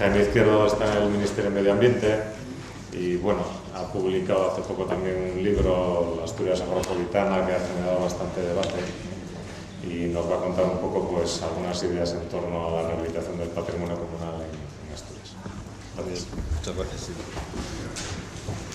Jaime Izquierdo está en el Ministerio de Medio Ambiente y bueno, ha publicado hace poco también un libro, La Asturias Agropolitana, que ha generado bastante debate y nos va a contar un poco pues algunas ideas en torno a la rehabilitación del patrimonio comunal en Asturias. Gracias. Muchas gracias. Sí.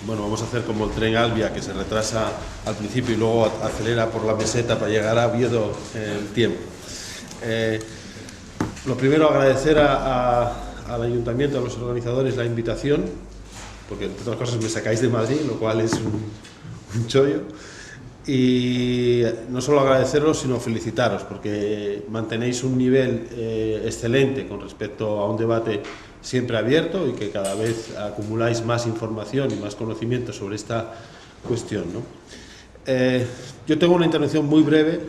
Bueno, vamos a hacer como el tren Albia, que se retrasa al principio y luego acelera por la meseta para llegar a Oviedo en el tiempo. Lo primero, agradecer al Ayuntamiento, a los organizadores, la invitación, porque entre otras cosas me sacáis de Madrid, lo cual es un chollo. Y no solo agradeceros, sino felicitaros, porque mantenéis un nivel excelente con respecto a un debate siempre abierto y que cada vez acumuláis más información y más conocimiento sobre esta cuestión, ¿no? Yo tengo una intervención muy breve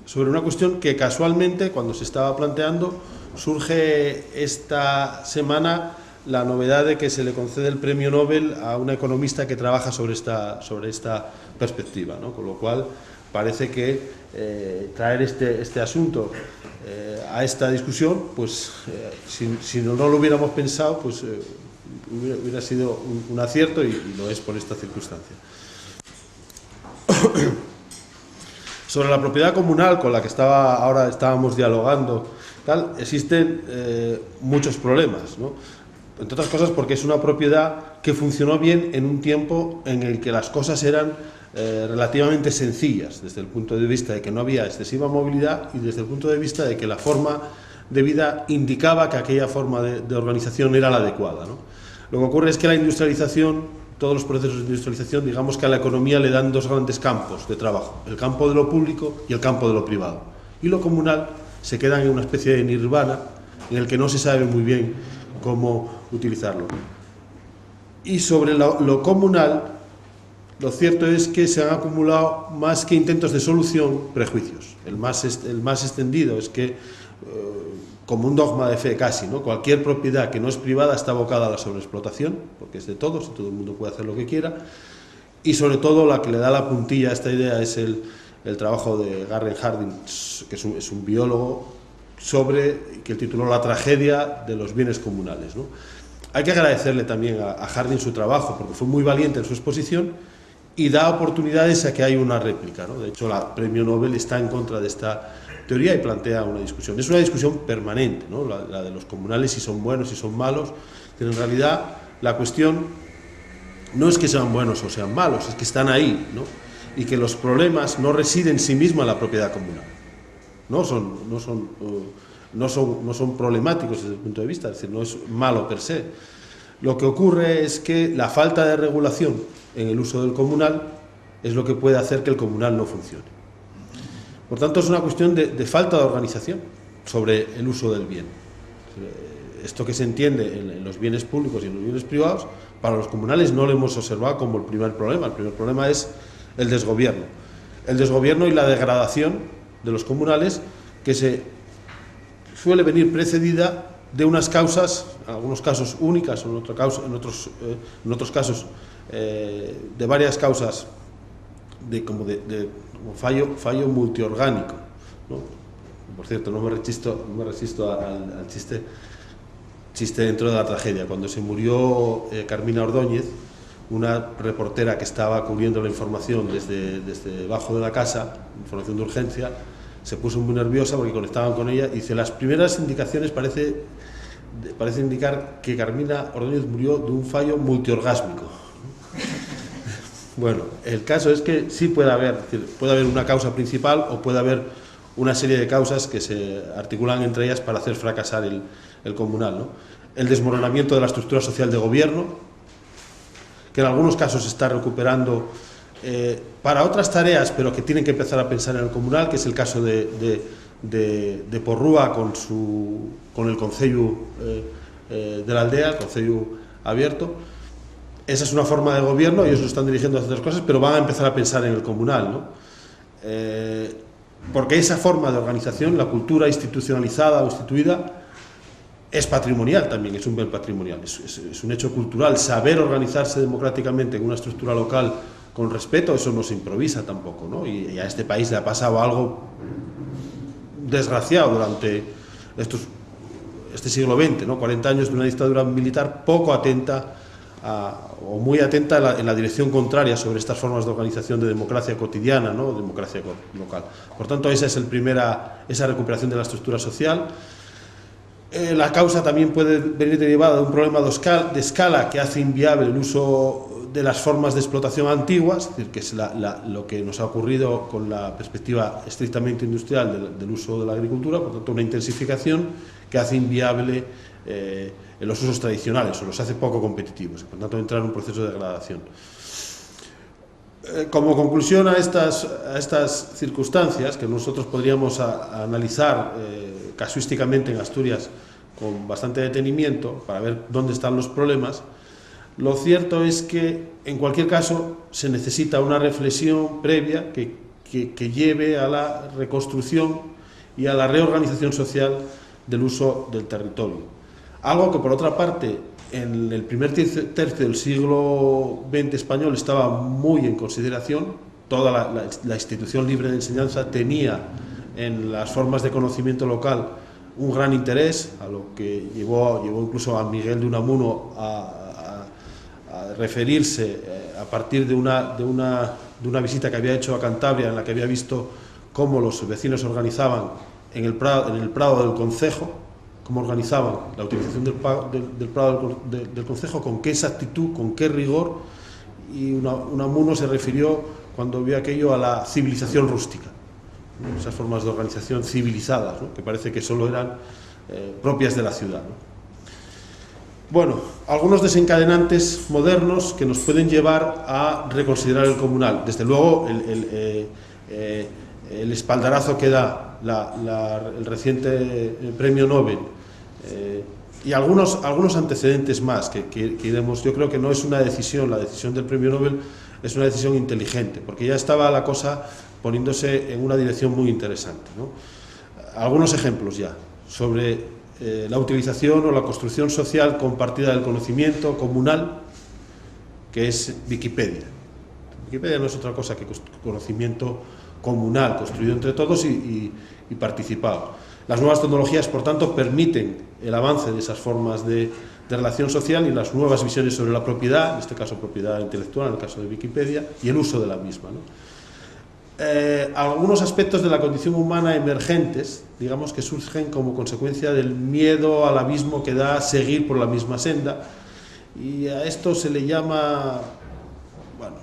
sobre una cuestión que casualmente, cuando se estaba planteando, surge esta semana la novedad de que se le concede el premio Nobel a una economista que trabaja sobre esta perspectiva, ¿no? Con lo cual parece que traer este asunto a esta discusión, pues si no lo hubiéramos pensado, pues hubiera sido un acierto y lo es por esta circunstancia. Sobre la propiedad comunal con la que ahora estábamos dialogando, existen muchos problemas, ¿no? Entre otras cosas porque es una propiedad que funcionó bien en un tiempo en el que las cosas eran relativamente sencillas, desde el punto de vista de que no había excesiva movilidad y desde el punto de vista de que la forma de vida indicaba que aquella forma de organización era la adecuada, ¿no? Lo que ocurre es que la industrialización, todos los procesos de industrialización, digamos que a la economía le dan dos grandes campos de trabajo, el campo de lo público y el campo de lo privado. Y lo comunal se queda en una especie de nirvana en el que no se sabe muy bien cómo utilizarlo. Y sobre lo comunal, lo cierto es que se han acumulado, más que intentos de solución, prejuicios. El más extendido es que, como un dogma de fe casi, ¿no? Cualquier propiedad que no es privada está abocada a la sobreexplotación, porque es de todos y todo el mundo puede hacer lo que quiera. Y sobre todo la que le da la puntilla a esta idea es el trabajo de Garren Hardin, que es un biólogo, que tituló La tragedia de los bienes comunales, ¿no? Hay que agradecerle también a Hardin su trabajo, porque fue muy valiente en su exposición y da oportunidades a que haya una réplica, ¿no? De hecho, el premio Nobel está en contra de esta teoría y plantea una discusión. Es una discusión permanente, ¿no? La de los comunales, si son buenos, si son malos, pero en realidad la cuestión no es que sean buenos o sean malos, es que están ahí, ¿no? Y que los problemas no residen en sí misma en la propiedad comunal. No son problemáticos desde el punto de vista, es decir, no es malo per se. Lo que ocurre es que la falta de regulación en el uso del comunal es lo que puede hacer que el comunal no funcione. Por tanto, es una cuestión de falta de organización sobre el uso del bien. Esto que se entiende en los bienes públicos y en los bienes privados, para los comunales no lo hemos observado como el primer problema. El primer problema es el desgobierno. El desgobierno y la degradación de los comunales, que se suele venir precedida de unas causas, en algunos casos únicas, en otros casos de varias causas como fallo multiorgánico, ¿no? Por cierto, no me resisto al chiste dentro de la tragedia. Cuando se murió Carmina Ordóñez, una reportera que estaba cubriendo la información desde debajo de la casa, información de urgencia, se puso muy nerviosa porque conectaban con ella y dice: las primeras indicaciones parece indicar que Carmina Ordóñez murió de un fallo multiorgásmico. Bueno, el caso es que sí puede haber una causa principal o puede haber una serie de causas que se articulan entre ellas para hacer fracasar el comunal, ¿no? El desmoronamiento de la estructura social de gobierno, que en algunos casos se está recuperando para otras tareas, pero que tienen que empezar a pensar en el comunal, que es el caso de Porrúa con el Concello de la aldea, el Concello abierto. Esa es una forma de gobierno, ellos lo están dirigiendo hacia otras cosas, pero van a empezar a pensar en el comunal, ¿no? Porque esa forma de organización, la cultura institucionalizada o instituida, es patrimonial también, es un bien patrimonial, es un hecho cultural. Saber organizarse democráticamente en una estructura local con respeto, eso no se improvisa tampoco, ¿no? Y a este país le ha pasado algo desgraciado durante este siglo XX, ¿no? 40 años de una dictadura militar poco atenta o muy atenta en la dirección contraria sobre estas formas de organización de democracia cotidiana, ¿no? Democracia local. Por tanto, esa recuperación de la estructura social. La causa también puede venir derivada de un problema de escala que hace inviable el uso de las formas de explotación antiguas, es decir, que es lo que nos ha ocurrido con la perspectiva estrictamente industrial del uso de la agricultura, por tanto una intensificación que hace inviable en los usos tradicionales o los hace poco competitivos, por tanto entra en un proceso de degradación. Como conclusión a estas circunstancias, que nosotros podríamos analizar casuísticamente en Asturias con bastante detenimiento para ver dónde están los problemas, lo cierto es que en cualquier caso se necesita una reflexión previa que lleve a la reconstrucción y a la reorganización social del uso del territorio. Algo que, por otra parte, en el primer tercio del siglo XX español estaba muy en consideración. Toda la institución libre de enseñanza tenía en las formas de conocimiento local un gran interés, a lo que llevó incluso a Miguel de Unamuno a referirse a partir de una visita que había hecho a Cantabria, en la que había visto cómo los vecinos organizaban en el prado del concejo, cómo organizaban la utilización del prado del concejo, con qué exactitud, con qué rigor, y Unamuno se refirió, cuando vio aquello, a la civilización rústica, ¿no? Esas formas de organización civilizadas, ¿no? Que parece que solo eran propias de la ciudad, ¿no? Bueno, algunos desencadenantes modernos que nos pueden llevar a reconsiderar el comunal. Desde luego, el espaldarazo que da el reciente premio Nobel, y algunos antecedentes más que iremos. Yo creo que no es una decisión, la decisión del premio Nobel es una decisión inteligente, porque ya estaba la cosa poniéndose en una dirección muy interesante, ¿no? Algunos ejemplos ya sobre la utilización o la construcción social compartida del conocimiento comunal, que es Wikipedia. Wikipedia no es otra cosa que conocimiento comunal, construido entre todos y participado. Las nuevas tecnologías, por tanto, permiten el avance de esas formas de relación social y las nuevas visiones sobre la propiedad, en este caso propiedad intelectual, en el caso de Wikipedia, y el uso de la misma, ¿no? Algunos aspectos de la condición humana emergentes, digamos, que surgen como consecuencia del miedo al abismo que da seguir por la misma senda, y a esto se le llama, bueno,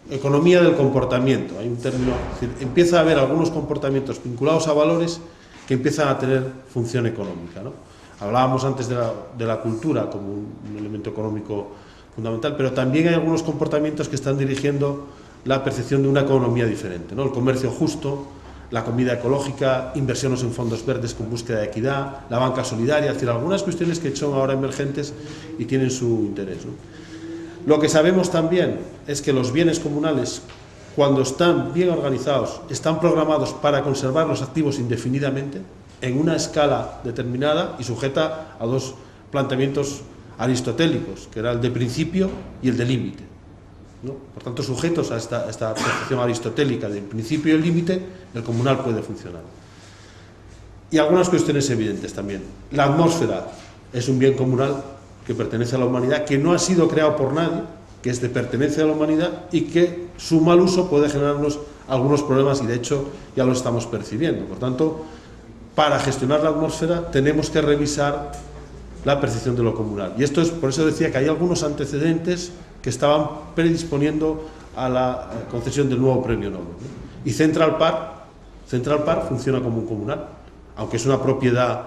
economía del comportamiento. Hay un término, es decir, empieza a haber algunos comportamientos vinculados a valores que empiezan a tener función económica, ¿no? Hablábamos antes de la cultura como un elemento económico fundamental, pero también hay algunos comportamientos que están dirigiendo la percepción de una economía diferente, ¿no? El comercio justo, la comida ecológica, inversiones en fondos verdes con búsqueda de equidad, la banca solidaria, es decir, algunas cuestiones que son ahora emergentes y tienen su interés, ¿no? Lo que sabemos también es que los bienes comunales, cuando están bien organizados, están programados para conservar los activos indefinidamente, en una escala determinada y sujeta a dos planteamientos aristotélicos, que era el de principio y el de límite, ¿no? Por tanto, sujetos a esta percepción aristotélica del principio y el límite, el comunal puede funcionar. Y algunas cuestiones evidentes también. La atmósfera es un bien comunal que pertenece a la humanidad, que no ha sido creado por nadie, que es de pertenencia a la humanidad y que su mal uso puede generarnos algunos problemas, y de hecho ya lo estamos percibiendo. Por tanto, para gestionar la atmósfera tenemos que revisar la percepción de lo comunal. Y esto es, por eso decía que hay algunos antecedentes que estaban predisponiendo a la concesión del nuevo premio Nobel, ¿no? Y Central Park funciona como un comunal, aunque es una propiedad,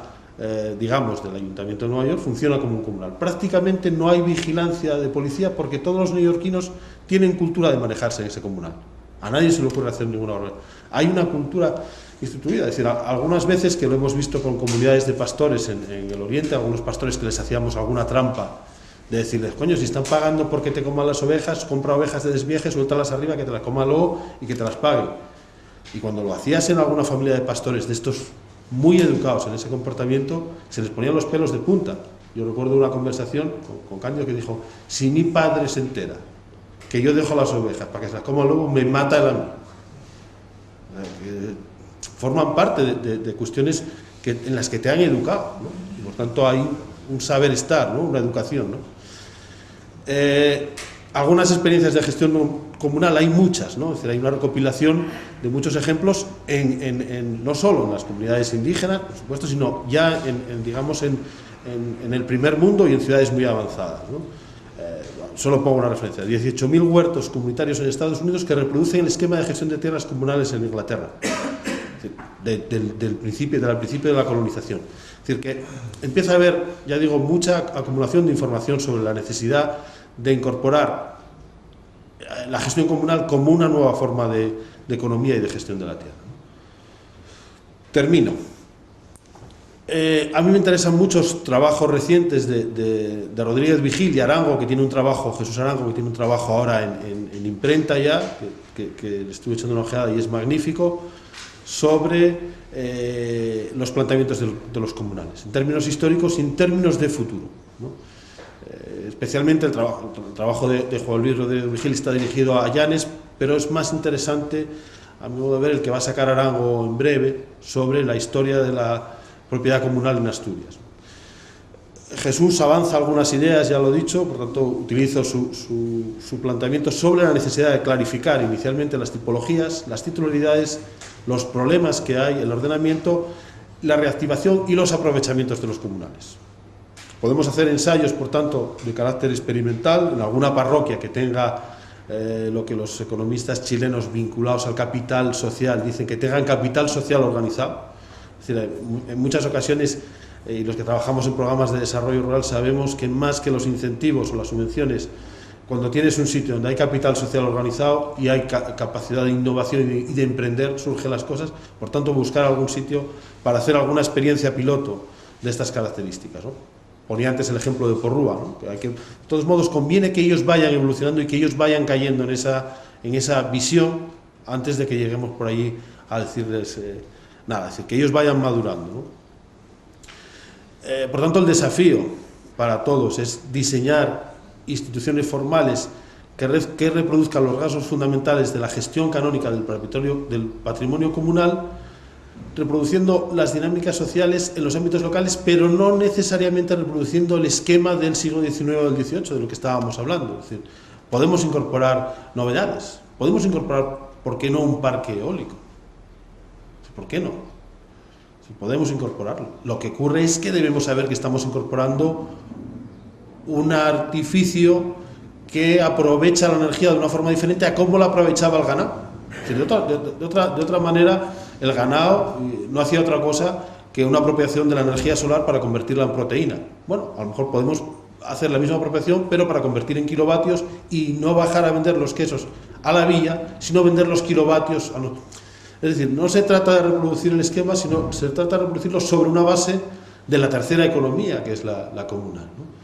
digamos, del Ayuntamiento de Nueva York, funciona como un comunal. Prácticamente no hay vigilancia de policía porque todos los neoyorquinos tienen cultura de manejarse en ese comunal. A nadie se le ocurre hacer ninguna orden. Hay una cultura instituida, es decir, algunas veces que lo hemos visto con comunidades de pastores en el Oriente, algunos pastores que les hacíamos alguna trampa de decirles, coño, si están pagando porque te coman las ovejas, compra ovejas de desvieje, suéltalas arriba, que te las coma luego y que te las paguen. Y cuando lo hacías en alguna familia de pastores de estos muy educados en ese comportamiento, se les ponían los pelos de punta. Yo recuerdo una conversación con Cándido que dijo, si mi padre se entera que yo dejo las ovejas para que se las coma luego, me mata el amo. Forman parte de cuestiones en las que te han educado, ¿no? y por tanto hay un saber estar, ¿no? Una educación, ¿no? Algunas experiencias de gestión comunal hay muchas, ¿no? Es decir, hay una recopilación de muchos ejemplos no solo en las comunidades indígenas, por supuesto, sino ya digamos en el primer mundo y en ciudades muy avanzadas, ¿no? Solo pongo una referencia: 18.000 huertos comunitarios en Estados Unidos que reproducen el esquema de gestión de tierras comunales en Inglaterra, del principio de la colonización. Es decir, que empieza a haber, ya digo, mucha acumulación de información sobre la necesidad de incorporar la gestión comunal como una nueva forma de economía y de gestión de la tierra. Termino. A mí me interesan muchos trabajos recientes de Rodríguez Vigil y Arango, que tiene un trabajo, Jesús Arango, que tiene un trabajo ahora en imprenta ya, que le estuve echando una ojeada y es magnífico, sobre los planteamientos de los comunales, en términos históricos y en términos de futuro, ¿no? Especialmente el trabajo de Juan Luis Rodríguez Vigil está dirigido a Llanes, pero es más interesante, a mi modo de ver, el que va a sacar Arango en breve, sobre la historia de la propiedad comunal en Asturias. Jesús avanza algunas ideas, ya lo he dicho, por tanto utilizo su planteamiento sobre la necesidad de clarificar inicialmente las tipologías, las titularidades, los problemas que hay, el ordenamiento, la reactivación y los aprovechamientos de los comunales. Podemos hacer ensayos, por tanto, de carácter experimental en alguna parroquia que tenga lo que los economistas chilenos vinculados al capital social dicen, que tengan capital social organizado. Es decir, en muchas ocasiones, y los que trabajamos en programas de desarrollo rural sabemos que más que los incentivos o las subvenciones, cuando tienes un sitio donde hay capital social organizado y hay capacidad de innovación y de emprender, surgen las cosas. Por tanto, buscar algún sitio para hacer alguna experiencia piloto de estas características, ¿no? Ponía antes el ejemplo de Porrúa, ¿no? De todos modos, conviene que ellos vayan evolucionando y que ellos vayan cayendo en esa visión antes de que lleguemos por allí a decirles nada, es decir, que ellos vayan madurando, ¿no? Por tanto, el desafío para todos es diseñar instituciones formales que reproduzcan los rasgos fundamentales de la gestión canónica del patrimonio comunal, reproduciendo las dinámicas sociales en los ámbitos locales, pero no necesariamente reproduciendo el esquema del siglo XIX o del XVIII, de lo que estábamos hablando. Es decir, podemos incorporar novedades, podemos incorporar, ¿por qué no, un parque eólico? ¿Por qué no? Si podemos incorporarlo. Lo que ocurre es que debemos saber que estamos incorporando un artificio que aprovecha la energía de una forma diferente a cómo la aprovechaba el ganado. Es decir, de otra manera, el ganado no hacía otra cosa que una apropiación de la energía solar para convertirla en proteína. Bueno, a lo mejor podemos hacer la misma apropiación, pero para convertir en kilovatios y no bajar a vender los quesos a la villa, sino vender los kilovatios a los... Es decir, no se trata de reproducir el esquema, sino se trata de reproducirlo sobre una base de la tercera economía, que es la comunal, ¿no?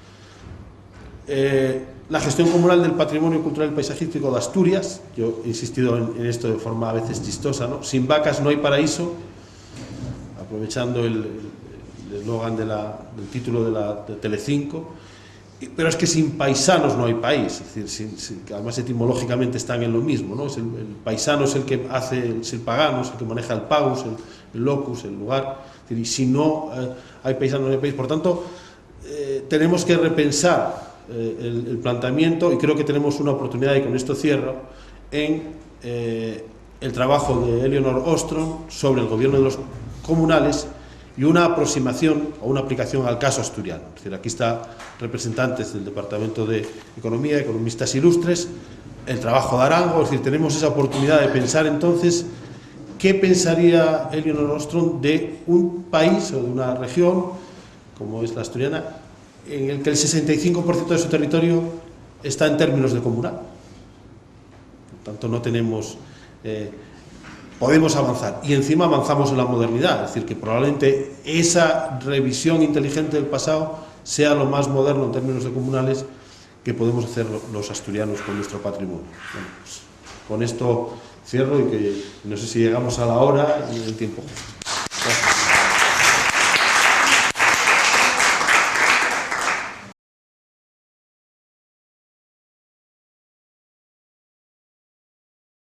La gestión comunal del patrimonio cultural y paisajístico de Asturias, yo he insistido en esto de forma a veces chistosa, ¿no? Sin vacas no hay paraíso, aprovechando el eslogan del título de Telecinco, pero es que sin paisanos no hay país, es decir, además etimológicamente están en lo mismo, ¿no? El paisano es el que hace, es el pagano, es el que maneja el pagus, el locus, el lugar, es decir, y si no hay paisanos no hay país. Por tanto, tenemos que repensar el planteamiento, y creo que tenemos una oportunidad, y con esto cierro, en el trabajo de Eleanor Ostrom sobre el gobierno de los comunales y una aproximación o una aplicación al caso asturiano. Es decir, aquí están representantes del Departamento de Economía, economistas ilustres, el trabajo de Arango, es decir, tenemos esa oportunidad de pensar entonces qué pensaría Eleanor Ostrom de un país o de una región como es la asturiana, en el que el 65% de su territorio está en términos de comunal. Por tanto, no tenemos... podemos avanzar, y encima avanzamos en la modernidad, es decir, que probablemente esa revisión inteligente del pasado sea lo más moderno en términos de comunales que podemos hacer los asturianos con nuestro patrimonio. Bueno, pues, con esto cierro, y que no sé si llegamos a la hora y el tiempo.